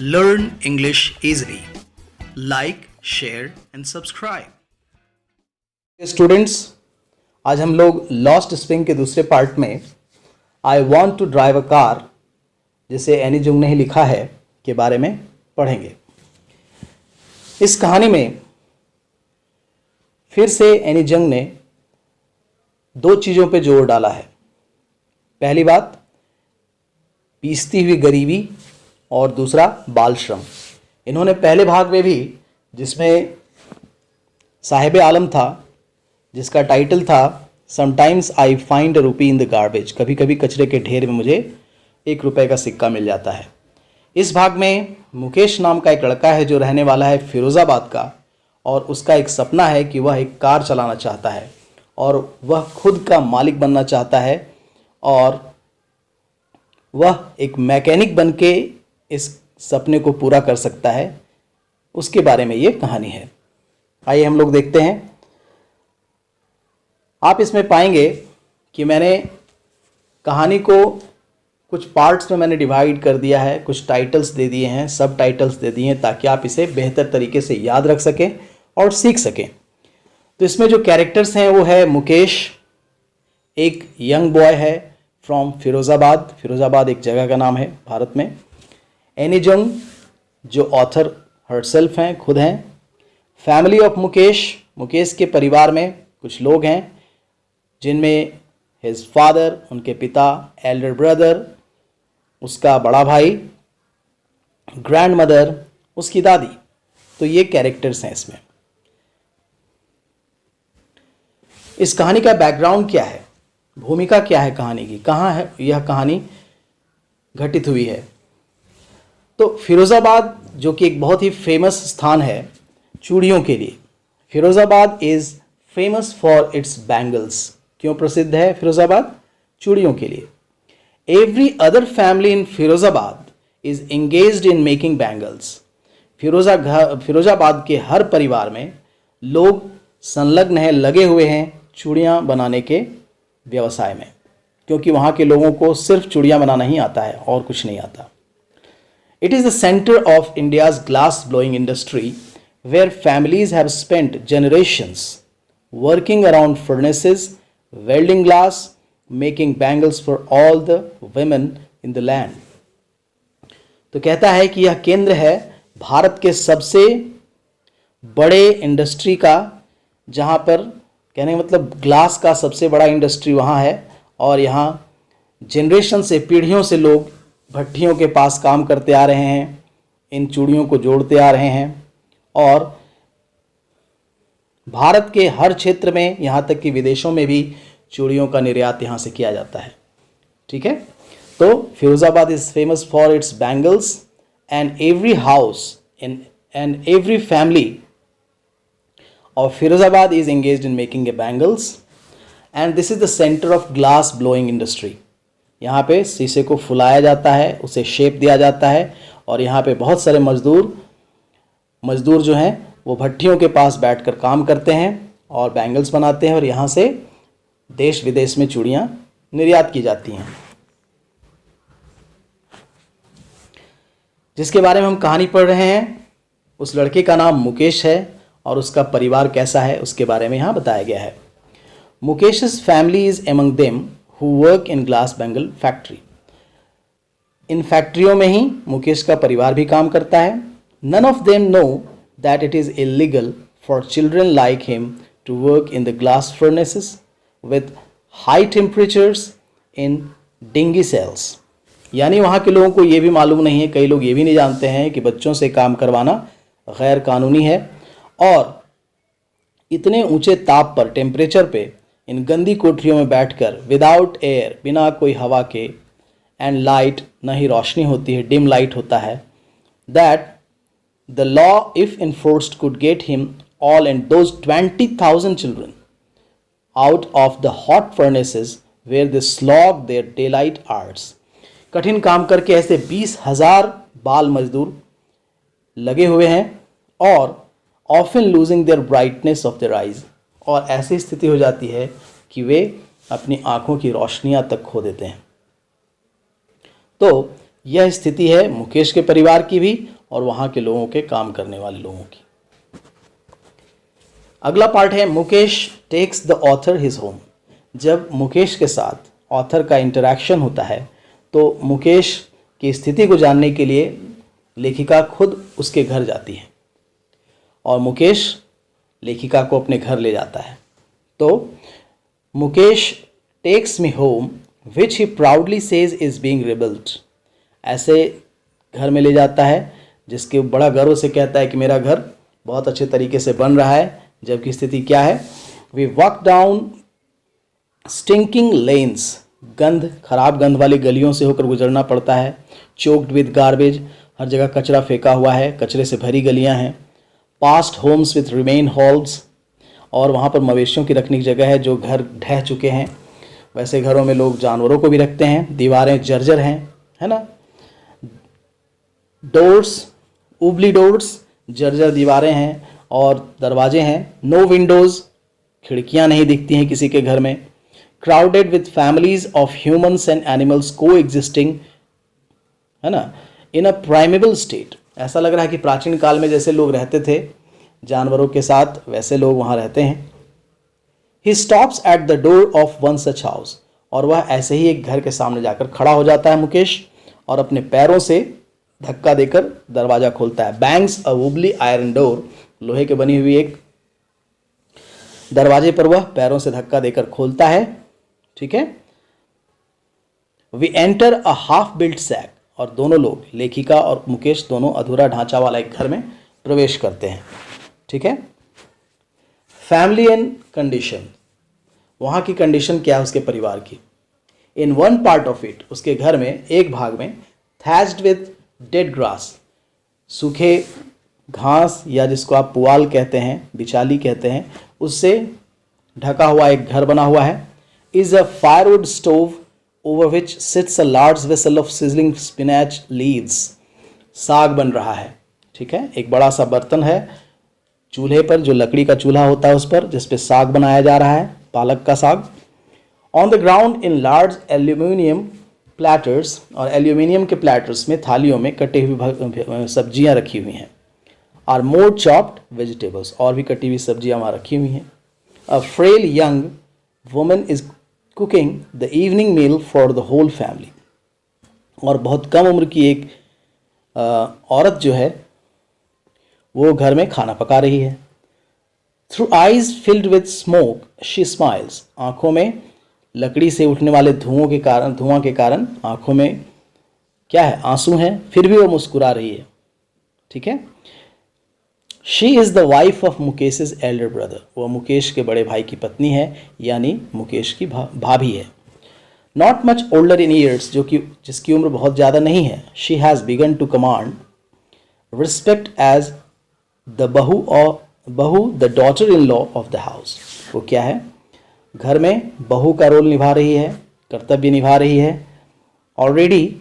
Learn English easily. Like, share and subscribe. Students, आज हम लोग लॉस्ट स्प्रिंग के दूसरे पार्ट में I want to drive a car, जिसे एनी जुंग ने ही लिखा है, के बारे में पढ़ेंगे। इस कहानी में फिर से एनी जंग ने दो चीज़ों पे जोर डाला है। पहली बात, पीसती हुई गरीबी, और दूसरा बाल श्रम। इन्होंने पहले भाग में भी, जिसमें साहिब आलम था, जिसका टाइटल था समटाइम्स आई फाइंड अ रूपी इन द गार्बेज, कभी कभी कचरे के ढेर में मुझे ₹1 का सिक्का मिल जाता है। इस भाग में मुकेश नाम का एक लड़का है जो रहने वाला है फिरोज़ाबाद का, और उसका एक सपना है कि वह एक कार चलाना चाहता है और वह खुद का मालिक बनना चाहता है, और वह एक मैकेनिक बन के इस सपने को पूरा कर सकता है। उसके बारे में ये कहानी है। आइए हम लोग देखते हैं। आप इसमें पाएंगे कि मैंने कहानी को कुछ पार्ट्स में मैंने डिवाइड कर दिया है, कुछ टाइटल्स दे दिए हैं, सब टाइटल्स दे दिए हैं, ताकि आप इसे बेहतर तरीके से याद रख सकें और सीख सकें। तो इसमें जो कैरेक्टर्स हैं वो है मुकेश, एक यंग बॉय है फ्रॉम फिरोज़ाबाद। फिरोज़ाबाद एक जगह का नाम है भारत में। एनी जंग जो ऑथर हरसेल्फ हैं, खुद हैं। फैमिली ऑफ मुकेश, मुकेश के परिवार में कुछ लोग हैं, जिनमें हिज फादर, उनके पिता, एल्डर ब्रदर, उसका बड़ा भाई, ग्रैंड मदर, उसकी दादी। तो ये कैरेक्टर्स हैं इसमें। इस कहानी का बैकग्राउंड क्या है, भूमिका क्या है कहानी की, कहाँ है यह कहानी घटित हुई है। तो फिरोज़ाबाद जो कि एक बहुत ही फेमस स्थान है चूड़ियों के लिए। Firozabad is famous for its bangles. क्यों प्रसिद्ध है फिरोज़ाबाद? चूड़ियों के लिए। Every other family in Firozabad is engaged in making bangles. Firozabad के हर परिवार में लोग संलग्न हैं, लगे हुए हैं चूड़ियाँ बनाने के व्यवसाय में, क्योंकि वहाँ के लोगों को सिर्फ चूड़ियाँ बनाना ही आता है और कुछ नहीं आता। It is the center of India's glass blowing industry, where families have spent generations working around furnaces, welding glass, making bangles for all the women in the land. तो कहता है कि यह केंद्र है भारत के सबसे बड़े इंडस्ट्री का, जहाँ पर कहने का मतलब ग्लास का सबसे बड़ा इंडस्ट्री वहाँ है, और यहाँ जनरेशन से, पीढ़ियों से लोग भट्टियों के पास काम करते आ रहे हैं, इन चूड़ियों को जोड़ते आ रहे हैं, और भारत के हर क्षेत्र में, यहाँ तक कि विदेशों में भी चूड़ियों का निर्यात यहाँ से किया जाता है। ठीक है। तो Firozabad is famous for its bangles, and every house and every family of Firozabad is engaged in making a bangles, and this is the centre of glass blowing industry. यहाँ पे शीशे को फुलाया जाता है, उसे शेप दिया जाता है, और यहाँ पे बहुत सारे मजदूर जो हैं वो भट्टियों के पास बैठकर काम करते हैं और बैंगल्स बनाते हैं, और यहाँ से देश विदेश में चूड़ियाँ निर्यात की जाती हैं। जिसके बारे में हम कहानी पढ़ रहे हैं, उस लड़के का नाम मुकेश है, और उसका परिवार कैसा है उसके बारे में यहाँ बताया गया है। मुकेश's family is among them who work in glass bangle factory. इन फैक्ट्रियों में ही मुकेश का परिवार भी काम करता है। None of them know that it is illegal for children like him to work in the glass furnaces with high temperatures in dingy cells. यानी वहाँ के लोगों को ये भी मालूम नहीं है, कई लोग ये भी नहीं जानते हैं कि बच्चों से काम करवाना गैर कानूनी है, और इतने ऊंचे ताप पर, टेम्परेचर पे, इन गंदी कोठरियों में बैठकर, विदाउट एयर, बिना कोई हवा के, एंड लाइट, न ही रोशनी होती है, डिम लाइट होता है, that the law if enforced could get him all and those 20,000 children out of the hot furnaces where they slog their daylight hours. कठिन काम करके ऐसे 20,000 बाल मजदूर लगे हुए हैं, और often losing their brightness of their eyes, और ऐसी स्थिति हो जाती है कि वे अपनी आँखों की रोशनियाँ तक खो देते हैं। तो यह स्थिति है मुकेश के परिवार की भी और वहाँ के लोगों के, काम करने वाले लोगों की। अगला पार्ट है Mukesh takes the author his home. जब मुकेश के साथ ऑथर का इंटरैक्शन होता है तो मुकेश की स्थिति को जानने के लिए लेखिका खुद उसके घर जाती है और मुकेश लेखिका को अपने घर ले जाता है। तो Mukesh takes me home which he proudly says is being rebuilt. ऐसे घर में ले जाता है जिसके बड़ा गर्व से कहता है कि मेरा घर बहुत अच्छे तरीके से बन रहा है, जबकि स्थिति क्या है? We walk down stinking lanes, खराब गंध वाली गलियों से होकर गुजरना पड़ता है। चोक्ड विद गार्बेज, हर जगह कचरा फेंका हुआ है, कचरे से भरी गलियां हैं। Past homes with remain hovels, और वहाँ पर मवेशियों की रखने की जगह है जो घर ढह चुके हैं। वैसे घरों में लोग जानवरों को भी रखते हैं। दीवारें जर्जर हैं, है ना। डोर्स, उबली डोर्स, जर्जर दीवारें हैं और दरवाजे हैं। नो विंडोज़, खिड़कियां नहीं दिखती हैं किसी के घर में। Crowded with families of humans and animals को एग्जिस्टिंग, है ना, इन अ प्राइमेबल स्टेट। ऐसा लग रहा है कि प्राचीन काल में जैसे लोग रहते थे जानवरों के साथ, वैसे लोग वहाँ रहते हैं। He stops at the door of one such house, और वह ऐसे ही एक घर के सामने जाकर खड़ा हो जाता है मुकेश, और अपने पैरों से धक्का देकर दरवाजा खोलता है। बैंग्स अ वुबली आयरन डोर, लोहे के बनी हुई एक दरवाजे पर वह पैरों से धक्का देकर खोलता है। ठीक है। We enter a half built shack, और दोनों लोग, लेखिका और मुकेश, दोनों अधूरा ढांचा वाला एक घर में प्रवेश करते हैं। ठीक है। फैमिली एंड कंडीशन, वहाँ की कंडीशन क्या है उसके परिवार की। In one part of it, उसके घर में एक भाग में, थैच्ड विथ डेड ग्रास, सूखे घास या जिसको आप पुआल कहते हैं, बिचाली कहते हैं, उससे ढका हुआ एक घर बना हुआ है। Is a firewood stove over which sits a large vessel of sizzling spinach leaves, साग बन रहा है। ठीक है। एक बड़ा सा बर्तन है चूल्हे पर, जो लकड़ी का चूल्हा होता है उस पर, जिस पे साग बनाया जा रहा है, पालक का साग। On the ground in large aluminium platters, और एल्यूमिनियम के प्लेटर्स में, थालियों में कटी हुई सब्जियां रखी हुई हैं। आर मोर चॉप्ड वेजिटेबल्स, और भी कटी हुई सब्जियां वहाँ रखी हुई हैं। A frail young woman is cooking the evening meal for the whole family, और बहुत कम उम्र की एक औरत जो है वो घर में खाना पका रही है। Through eyes filled with smoke she smiles, आंखों में लकड़ी से उठने वाले धुआं के कारण आंखों में क्या है, आंसू हैं, फिर भी वो मुस्कुरा रही है। ठीक है। She is the wife of Mukesh's elder brother, वो मुकेश के बड़े भाई की पत्नी है, यानी मुकेश की भाभी है। Not much older in years, जिसकी उम्र बहुत ज़्यादा नहीं है। She has begun to command respect as the bahu the daughter in law of the house. वो क्या है, घर में बहू का रोल निभा रही है, कर्तव्य निभा रही है। ऑलरेडी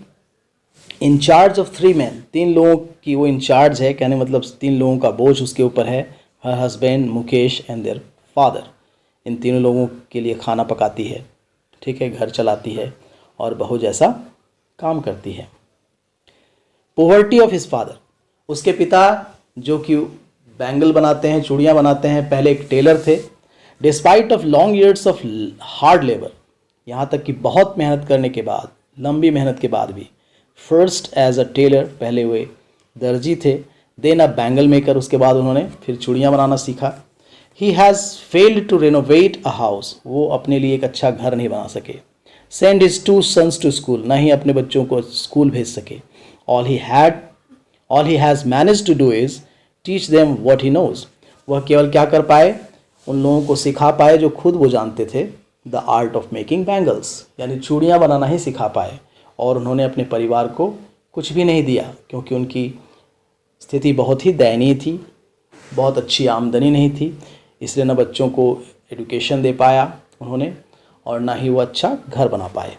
इंचार्ज ऑफ 3 men, 3 लोगों की वो इंचार्ज है, कहने मतलब 3 लोगों का बोझ उसके ऊपर है। हर husband, Mukesh and their father, इन तीनों लोगों के लिए खाना पकाती है। ठीक है। घर चलाती है और बहू जैसा काम करती है। पॉवर्टी ऑफ हिज फादर, उसके पिता जो कि बैंगल बनाते हैं, चूड़ियाँ बनाते हैं, पहले एक टेलर थे। Despite of long years of hard labour, यहाँ तक कि बहुत मेहनत करने के बाद, लंबी मेहनत के बाद भी। फर्स्ट एज अ टेलर, पहले वे दर्जी थे। देन अ बैंगल मेकर, उसके बाद उन्होंने फिर चूड़ियाँ बनाना सीखा। He has failed to renovate a house, वो अपने लिए एक अच्छा घर नहीं बना सके। Send his 2 sons to school, ना ही अपने बच्चों को स्कूल भेज सके। All he has managed to do is teach them what he knows, वह केवल क्या कर पाए, उन लोगों को सिखा पाए जो खुद वो जानते थे। The art of making bangles, यानी चूड़ियाँ बनाना ही सिखा पाए। और उन्होंने अपने परिवार को कुछ भी नहीं दिया, क्योंकि उनकी स्थिति बहुत ही दयनीय थी, बहुत अच्छी आमदनी नहीं थी, इसलिए न बच्चों को एजुकेशन दे पाया उन्होंने, और ना ही वो अच्छा घर बना पाए।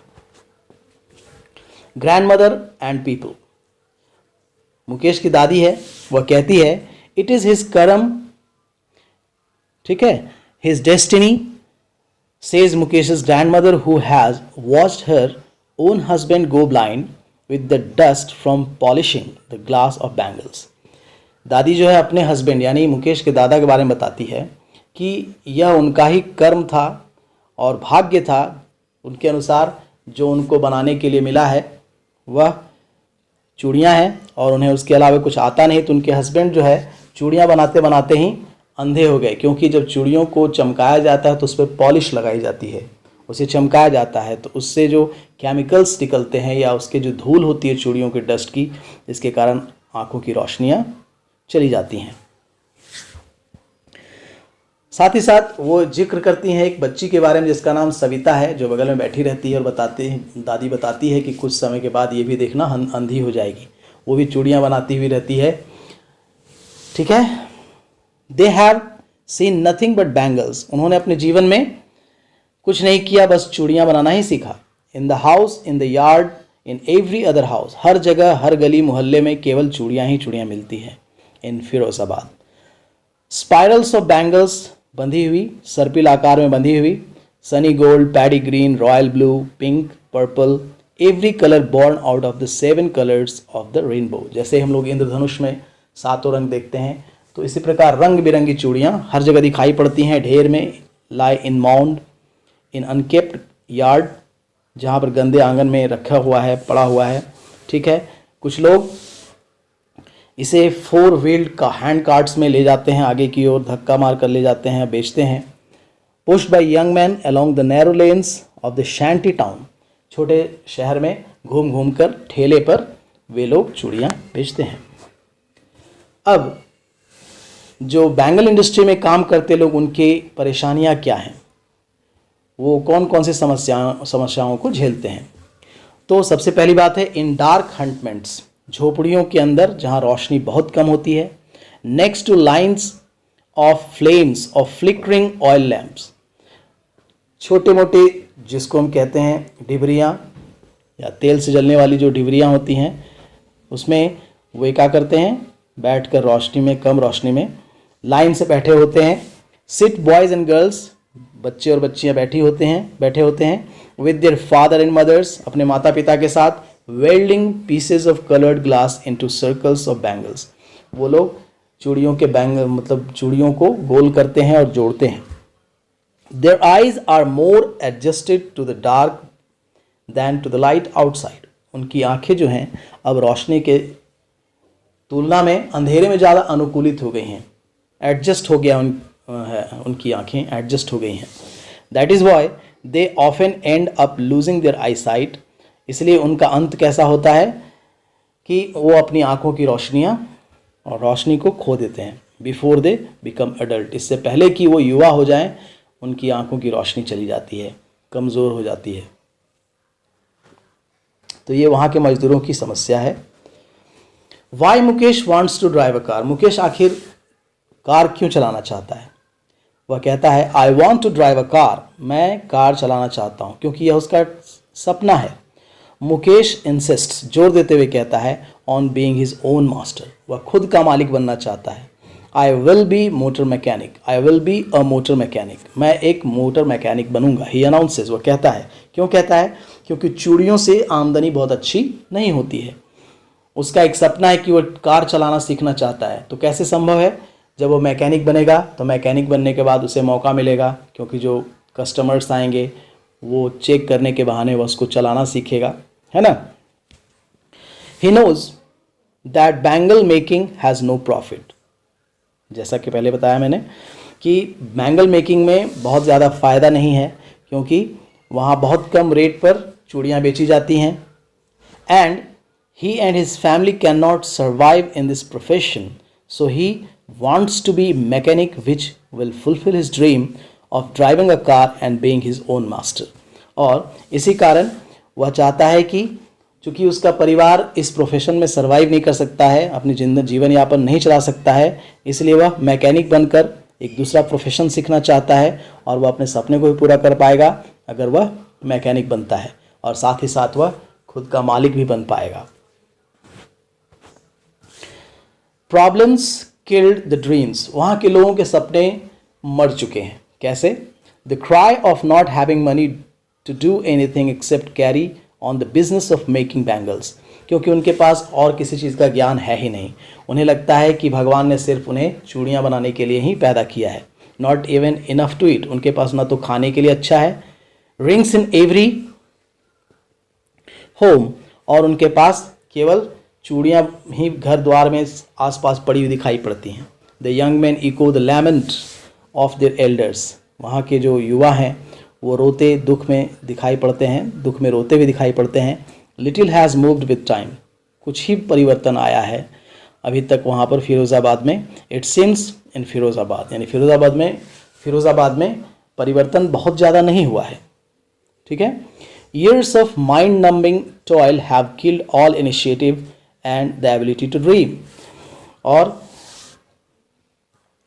Grand mother and people, Mukesh की दादी है, वह कहती है इट इज़ हिज कर्म, ठीक है, his destiny, says Mukesh's grandmother who has watched her own husband go blind with the dust from polishing the glass of bangles. दादी जो है अपने हस्बैंड यानी मुकेश के दादा के बारे में बताती है कि यह उनका ही कर्म था और भाग्य था, उनके अनुसार जो उनको बनाने के लिए मिला है वह चूड़ियाँ हैं और उन्हें उसके अलावा कुछ आता नहीं। तो उनके हस्बैंड जो है चूड़ियाँ बनाते बनाते ही अंधे हो गए, क्योंकि जब चूड़ियों को चमकाया जाता है तो उस पर पॉलिश लगाई जाती है, उसे चमकाया जाता है, तो उससे जो केमिकल्स निकलते हैं या उसके जो धूल होती है चूड़ियों के डस्ट की, इसके कारण आँखों की रोशनियाँ चली जाती हैं। साथ ही साथ वो जिक्र करती हैं एक बच्ची के बारे में जिसका नाम सविता है, जो बगल में बैठी रहती है और दादी बताती है कि कुछ समय के बाद ये भी देखना अंधी हो जाएगी, वो भी चूड़ियाँ बनाती हुई रहती है। ठीक है। They have seen nothing but bangles, उन्होंने अपने जीवन में कुछ नहीं किया, बस चूड़ियाँ बनाना ही सीखा। In the house, in the yard, in every other house, हर जगह हर गली मोहल्ले में केवल चूड़ियाँ ही चूड़ियाँ मिलती हैं। In Firozabad spirals of bangles, बंधी हुई, सर्पिल आकार में बंधी हुई, sunny gold, paddy green, royal blue, pink, purple, every colour born out of the 7 colours of the rainbow. जैसे हम लोग इंद्रधनुष में 7 रंग देखते हैं, तो इसी प्रकार रंग बिरंगी चूड़ियाँ हर जगह दिखाई पड़ती हैं, ढेर में। लाई इन माउंड इन अनकेप्ड यार्ड, जहाँ पर गंदे आंगन में रखा हुआ है, पड़ा हुआ है। ठीक है। कुछ लोग इसे 4 व्हील्ड का हैंड कार्ट्स में ले जाते हैं, आगे की ओर धक्का मार कर ले जाते हैं, बेचते हैं। Pushed by young man along the narrow lanes of the shanty town, छोटे शहर में घूम घूम कर ठेले पर वे लोग चूड़ियाँ बेचते हैं। अब जो बैंगल इंडस्ट्री में काम करते लोग, उनकी परेशानियाँ क्या हैं, वो कौन कौन सी समस्याओं को झेलते हैं। तो सबसे पहली बात है इन डार्क हंटमेंट्स, झोपड़ियों के अंदर जहाँ रोशनी बहुत कम होती है। Next two lines of flames of flickering oil lamps, छोटे मोटे जिसको हम कहते हैं डिबरियाँ या तेल से जलने वाली जो डिबरियाँ होती हैं, उसमें वे क्या करते हैं, बैठकर रोशनी में, कम रोशनी में लाइन से बैठे होते हैं। सिट बॉयज़ एंड गर्ल्स, बच्चे और बच्चियाँ बैठे होते हैं with their father and mothers, अपने माता पिता के साथ। Welding pieces of coloured glass into circles of bangles, वो लोग चूड़ियों के मतलब चूड़ियों को गोल करते हैं और जोड़ते हैं। Their eyes are more adjusted to the dark than to the light outside, उनकी आंखें जो हैं अब रोशनी के तुलना में अंधेरे में ज़्यादा अनुकूलित हो गई हैं, एडजस्ट हो गया उनकी आंखें एडजस्ट हो गई हैं। That is why they often end up losing their eyesight, इसलिए उनका अंत कैसा होता है कि वो अपनी आंखों की रोशनी को खो देते हैं। बिफोर दे बिकम एडल्ट, इससे पहले कि वो युवा हो जाएं, उनकी आंखों की रोशनी चली जाती है, कमज़ोर हो जाती है। तो ये वहाँ के मजदूरों की समस्या है। Why Mukesh wants to drive a car, Mukesh आखिर कार क्यों चलाना चाहता है। वह कहता है I want to drive a car, मैं कार चलाना चाहता हूँ, क्योंकि यह उसका सपना है। मुकेश इंसिस्ट, जोर देते हुए कहता है on being his own master, वह खुद का मालिक बनना चाहता है। I will be motor mechanic, I will be a motor mechanic, मैं एक मोटर मैकेनिक बनूंगा। ही अनाउंसेस, वह कहता है। क्यों कहता है, क्योंकि चूड़ियों से आमदनी बहुत अच्छी नहीं होती है। उसका एक सपना है कि वह कार चलाना सीखना चाहता है। तो कैसे संभव है, जब वो मैकेनिक बनेगा तो मैकेनिक बनने के बाद उसे मौका मिलेगा, क्योंकि जो कस्टमर्स आएंगे वो चेक करने के बहाने वह उसको चलाना सीखेगा, है ना। He knows that bangle making has no profit, जैसा कि पहले बताया मैंने कि बैंगल मेकिंग में बहुत ज़्यादा फ़ायदा नहीं है, क्योंकि वहाँ बहुत कम रेट पर चूड़ियाँ बेची जाती हैं। And he and his family cannot survive in this profession, so he wants to be mechanic which will fulfill his dream of driving a car and being his own master. और इसी कारण वह चाहता है कि चूँकि उसका परिवार इस प्रोफेशन में सर्वाइव नहीं कर सकता है, अपनी जीवन यापन नहीं चला सकता है, इसलिए वह मैकेनिक बनकर एक दूसरा प्रोफेशन सीखना चाहता है, और वह अपने सपने को भी पूरा कर पाएगा अगर वह मैकेनिक बनता है, और साथ ही साथ वह खुद का मालिक भी बन पाएगा। प्रॉब्लम्स किल्ड द ड्रीम्स, वहाँ के लोगों के सपने मर चुके हैं। कैसे? The cry of not having money to do anything except carry on the business of making bangles, क्योंकि उनके पास और किसी चीज़ का ज्ञान है ही नहीं। उन्हें लगता है कि भगवान ने सिर्फ उन्हें चूड़ियाँ बनाने के लिए ही पैदा किया है। Not even enough to eat, उनके पास ना तो खाने के लिए अच्छा है, रिंग्स इन एवरी होम, और उनके पास केवल चूड़ियाँ ही घर द्वार में आसपास पड़ी हुई दिखाई पड़ती हैं। The young man echo the lament of their elders, वहाँ के जो युवा हैं वो रोते दुख में दिखाई पड़ते हैं, दुख में रोते हुए दिखाई पड़ते हैं। Little has moved with time, कुछ ही परिवर्तन आया है अभी तक वहाँ पर फिरोज़ाबाद में। इट सीम्स इन फिरोज़ाबाद, यानी फिरोज़ाबाद में परिवर्तन बहुत ज़्यादा नहीं हुआ है। ठीक है। Years of mind-numbing toil have killed all initiative and the ability to dream. और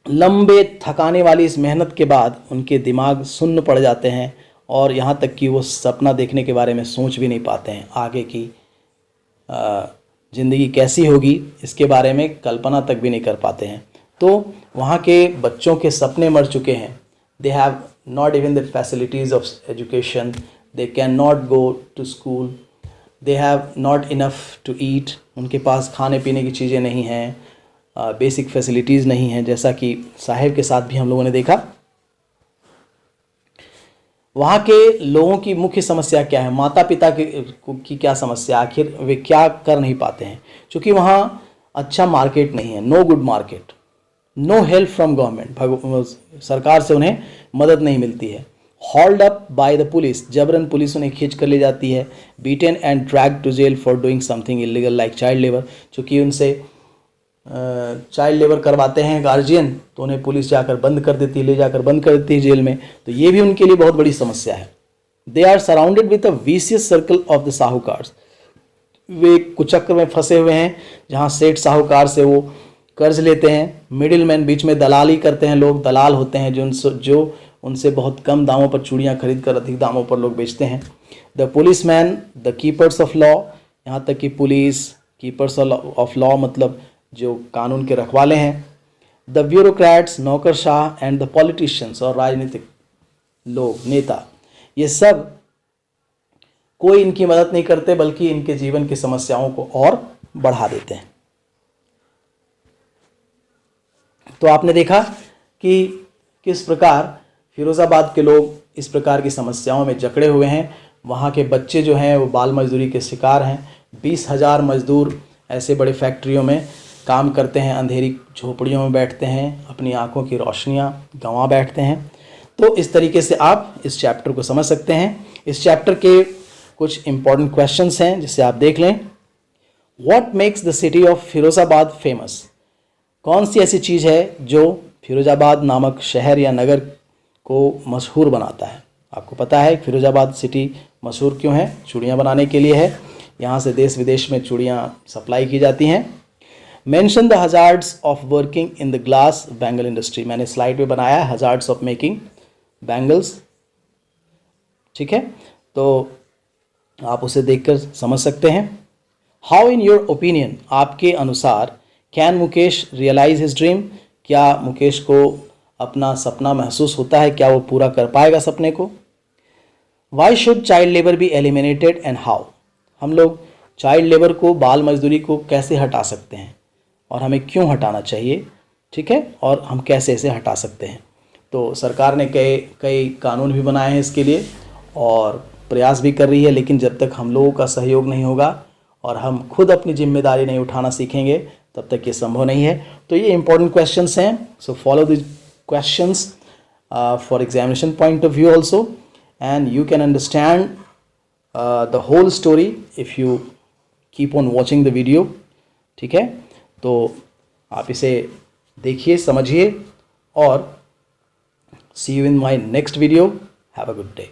लंबे थकाने वाली इस मेहनत के बाद उनके दिमाग सुन्न पड़ जाते हैं और यहाँ तक कि वो सपना देखने के बारे में सोच भी नहीं पाते हैं। आगे की ज़िंदगी कैसी होगी इसके बारे में कल्पना तक भी नहीं कर पाते हैं। तो वहाँ के बच्चों के सपने मर चुके हैं। They have not even the facilities of education, they cannot go to school, they have not enough to eat, उनके पास खाने पीने की चीज़ें नहीं हैं, बेसिक फैसिलिटीज़ नहीं हैं, जैसा कि साहिब के साथ भी हम लोगों ने देखा। वहाँ के लोगों की मुख्य समस्या क्या है, माता पिता की क्या समस्या, आखिर वे क्या कर नहीं पाते हैं, क्योंकि वहाँ अच्छा मार्केट नहीं है, no good market, no help from government, सरकार से उन्हें मदद नहीं मिलती है। Hold up by the police, जबरन पुलिस उन्हें खींच कर ले जाती है। Beaten and drag to jail for doing something illegal like child labour, चूँकि उनसे चाइल्ड लेबर करवाते हैं गार्जियन तो उन्हें पुलिस जाकर बंद कर देती है, ले जाकर बंद कर देती है जेल में। तो ये भी उनके लिए बहुत बड़ी समस्या है। They are surrounded with a vicious circle of the sahukars, वे कुचक्र में फंसे हुए हैं जहाँ सेठ साहूकार से वो कर्ज लेते हैं। मिडिल मैन, बीच में दलाली करते हैं लोग, दलाल होते हैं जो उनसे बहुत कम दामों पर चूड़ियाँ खरीद कर अधिक दामों पर लोग बेचते हैं। The police man, the keepers of law, यहाँ तक कि पुलिस, कीपर्स ऑफ लॉ मतलब जो कानून के रखवाले हैं। द ब्यूरोक्रेट्स, नौकरशाह, एंड द पॉलिटिशियंस, और राजनीतिक लोग, नेता, ये सब कोई इनकी मदद नहीं करते बल्कि इनके जीवन की समस्याओं को और बढ़ा देते हैं। तो आपने देखा कि किस प्रकार फिरोज़ाबाद के लोग इस प्रकार की समस्याओं में जकड़े हुए हैं। वहाँ के बच्चे जो हैं वो बाल मजदूरी के शिकार हैं। 20,000 मजदूर ऐसे बड़े फैक्ट्रियों में काम करते हैं, अंधेरी झोपड़ियों में बैठते हैं, अपनी आंखों की रोशनियाँ गंवा बैठते हैं। तो इस तरीके से आप इस चैप्टर को समझ सकते हैं। इस चैप्टर के कुछ इंपॉर्टेंट क्वेश्चंस हैं जिसे आप देख लें। What makes the city of Firozabad famous, कौन सी ऐसी चीज़ है जो फिरोज़ाबाद नामक शहर या नगर को मशहूर बनाता है। आपको पता है फिरोज़ाबाद सिटी मशहूर क्यों है, चूड़ियाँ बनाने के लिए है। यहाँ से देश विदेश में चूड़ियाँ सप्लाई की जाती हैं। Mention the hazards of working in the glass bangle industry, मैंने स्लाइड पे बनाया है हजार्ड्स ऑफ मेकिंग बैंगल्स। ठीक है, तो आप उसे देखकर समझ सकते हैं। हाउ इन योर ओपिनियन, आपके अनुसार, can Mukesh realise his dream, क्या मुकेश को अपना सपना महसूस होता है, क्या वो पूरा कर पाएगा सपने को। Why should child labour be eliminated and how, हम लोग चाइल्ड लेबर को, बाल मजदूरी को कैसे हटा सकते हैं और हमें क्यों हटाना चाहिए। ठीक है, और हम कैसे इसे हटा सकते हैं। तो सरकार ने कई कानून भी बनाए हैं इसके लिए और प्रयास भी कर रही है, लेकिन जब तक हम लोगों का सहयोग नहीं होगा और हम खुद अपनी जिम्मेदारी नहीं उठाना सीखेंगे तब तक ये संभव नहीं है। तो ये इंपॉर्टेंट क्वेश्चंस हैं, so follow the questions for examination point of view also, and you can understand the whole story if you keep on watching the video. ठीक है, तो आप इसे देखिए, समझिए और see you in my next video. Have a good day.